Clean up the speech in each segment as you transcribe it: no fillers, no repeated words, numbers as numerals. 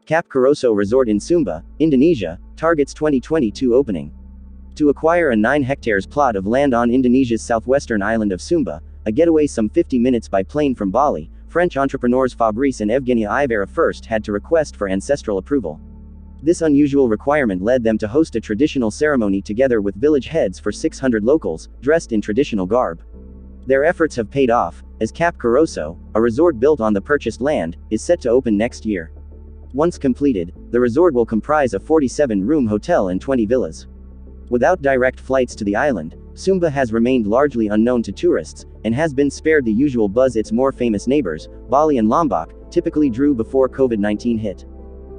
Cap Karoso Resort in Sumba, Indonesia, targets 2022 opening. To acquire a 9 hectares plot of land on Indonesia's southwestern island of Sumba, a getaway some 50 minutes by plane from Bali, French entrepreneurs Fabrice and Evgenia Ivera first had to request for ancestral approval. This unusual requirement led them to host a traditional ceremony together with village heads for 600 locals, dressed in traditional garb. Their efforts have paid off, as Cap Karoso, a resort built on the purchased land, is set to open next year. Once completed, the resort will comprise a 47-room hotel and 20 villas. Without direct flights to the island, Sumba has remained largely unknown to tourists, and has been spared the usual buzz its more famous neighbors, Bali and Lombok, typically drew before COVID-19 hit.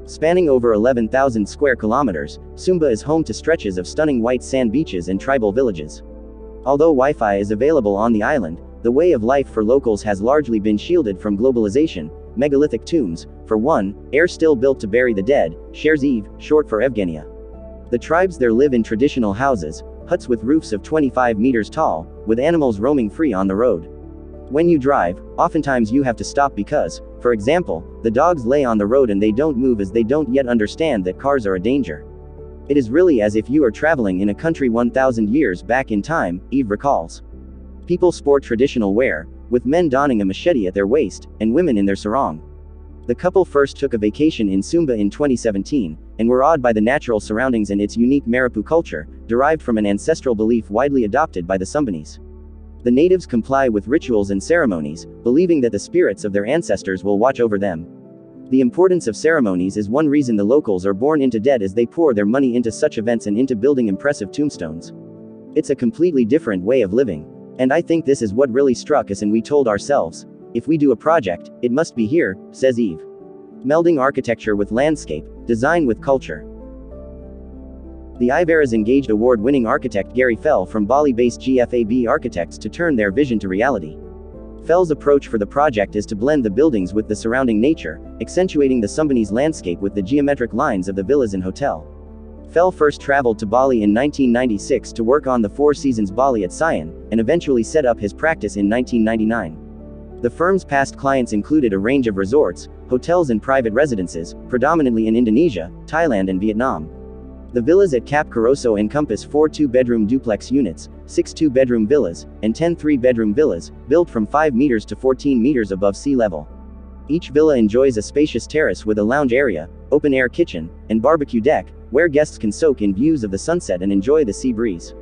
Spanning over 11,000 square kilometers, Sumba is home to stretches of stunning white sand beaches and tribal villages. Although Wi-Fi is available on the island, the way of life for locals has largely been shielded from globalization. Megalithic tombs, for one, are still built to bury the dead, shares Eve, short for Evgenia. The tribes there live in traditional houses, huts with roofs of 25 meters tall, with animals roaming free on the road. When you drive, oftentimes you have to stop because, for example, the dogs lay on the road and they don't move as they don't yet understand that cars are a danger. It is really as if you are traveling in a country 1,000 years back in time, Eve recalls. People sport traditional wear, with men donning a machete at their waist, and women in their sarong. The couple first took a vacation in Sumba in 2017, and were awed by the natural surroundings and its unique Marapu culture, derived from an ancestral belief widely adopted by the Sumbanese. The natives comply with rituals and ceremonies, believing that the spirits of their ancestors will watch over them. The importance of ceremonies is one reason the locals are born into debt, as they pour their money into such events and into building impressive tombstones. It's a completely different way of living. And I think this is what really struck us, and we told ourselves, if we do a project, it must be here, says Eve. Melding architecture with landscape, design with culture. The Iveras engaged award-winning architect Gary Fell from Bali-based GFAB Architects to turn their vision to reality. Fell's approach for the project is to blend the buildings with the surrounding nature, accentuating the Sumbanese landscape with the geometric lines of the villas and hotel. Fell first traveled to Bali in 1996 to work on the Four Seasons Bali at Sian, and eventually set up his practice in 1999. The firm's past clients included a range of resorts, hotels and private residences, predominantly in Indonesia, Thailand and Vietnam. The villas at Cap Karoso encompass 4 2-bedroom duplex units, 6 2-bedroom villas, and 10 3-bedroom villas, built from 5 meters to 14 meters above sea level. Each villa enjoys a spacious terrace with a lounge area, open-air kitchen, and barbecue deck, where guests can soak in views of the sunset and enjoy the sea breeze.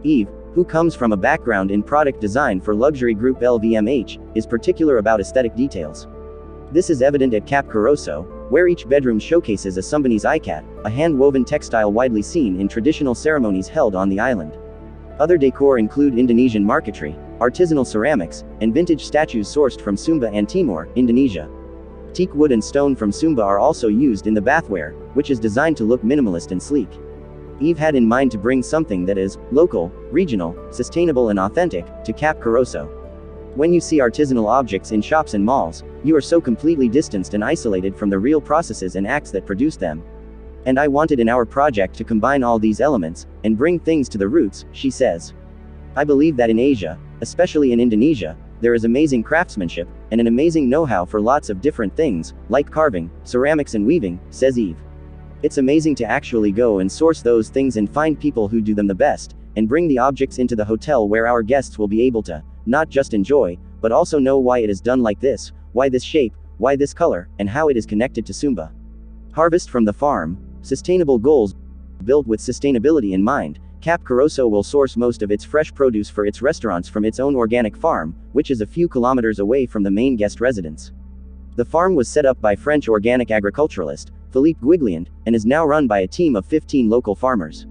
Eve, who comes from a background in product design for luxury group LVMH, is particular about aesthetic details. This is evident at Cap Karoso, where each bedroom showcases a Sumbanese ikat, a hand-woven textile widely seen in traditional ceremonies held on the island. Other decor include Indonesian marquetry, artisanal ceramics, and vintage statues sourced from Sumba and Timor, Indonesia. Teak wood and stone from Sumba are also used in the bathware, which is designed to look minimalist and sleek. Eve had in mind to bring something that is local, regional, sustainable and authentic to Cap Karoso. When you see artisanal objects in shops and malls, you are so completely distanced and isolated from the real processes and acts that produce them. And I wanted in our project to combine all these elements, and bring things to the roots, she says. I believe that in Asia, especially in Indonesia, there is amazing craftsmanship, and an amazing know-how for lots of different things, like carving, ceramics and weaving, says Eve. It's amazing to actually go and source those things and find people who do them the best, and bring the objects into the hotel where our guests will be able to, not just enjoy, but also know why it is done like this, why this shape, why this color, and how it is connected to Sumba. Harvest from the farm, sustainable goals. Built with sustainability in mind, Cap Karoso will source most of its fresh produce for its restaurants from its own organic farm, which is a few kilometers away from the main guest residence. The farm was set up by French organic agriculturalist, Philippe Guigliand, and is now run by a team of 15 local farmers.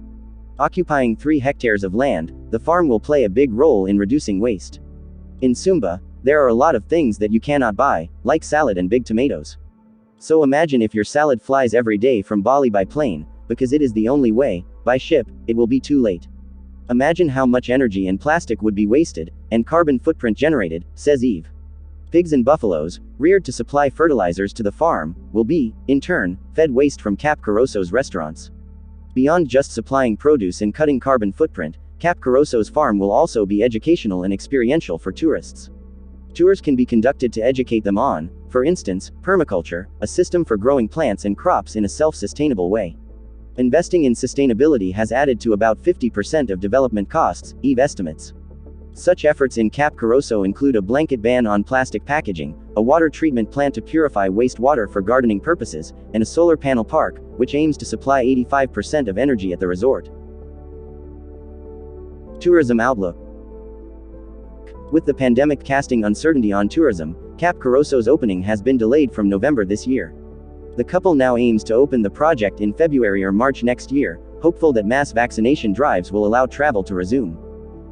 Occupying 3 hectares of land, the farm will play a big role in reducing waste. In Sumba, there are a lot of things that you cannot buy, like salad and big tomatoes. So imagine if your salad flies every day from Bali by plane, because it is the only way. By ship, it will be too late. Imagine how much energy and plastic would be wasted, and carbon footprint generated, says Eve. Pigs and buffaloes, reared to supply fertilizers to the farm, will be, in turn, fed waste from Cap Karoso's restaurants. Beyond just supplying produce and cutting carbon footprint, Cap Karoso's farm will also be educational and experiential for tourists. Tours can be conducted to educate them on, For instance, permaculture, a system for growing plants and crops in a self-sustainable way. Investing in sustainability has added to about 50% of development costs, EVE estimates. Such efforts in Cap Karoso include a blanket ban on plastic packaging, a water treatment plant to purify wastewater for gardening purposes, and a solar panel park, which aims to supply 85% of energy at the resort. Tourism outlook. With the pandemic casting uncertainty on tourism, Cap Karoso's opening has been delayed from November this year. The couple now aims to open the project in February or March next year, hopeful that mass vaccination drives will allow travel to resume.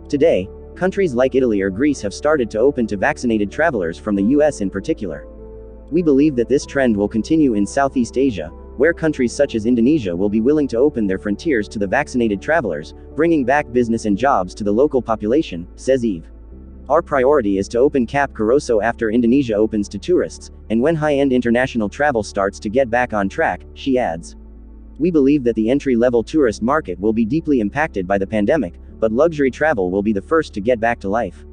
Today, countries like Italy or Greece have started to open to vaccinated travelers from the US in particular. We believe that this trend will continue in Southeast Asia, where countries such as Indonesia will be willing to open their frontiers to the vaccinated travelers, bringing back business and jobs to the local population, says Eve. Our priority is to open Cap Karoso after Indonesia opens to tourists, and when high-end international travel starts to get back on track, she adds. We believe that the entry-level tourist market will be deeply impacted by the pandemic, but luxury travel will be the first to get back to life.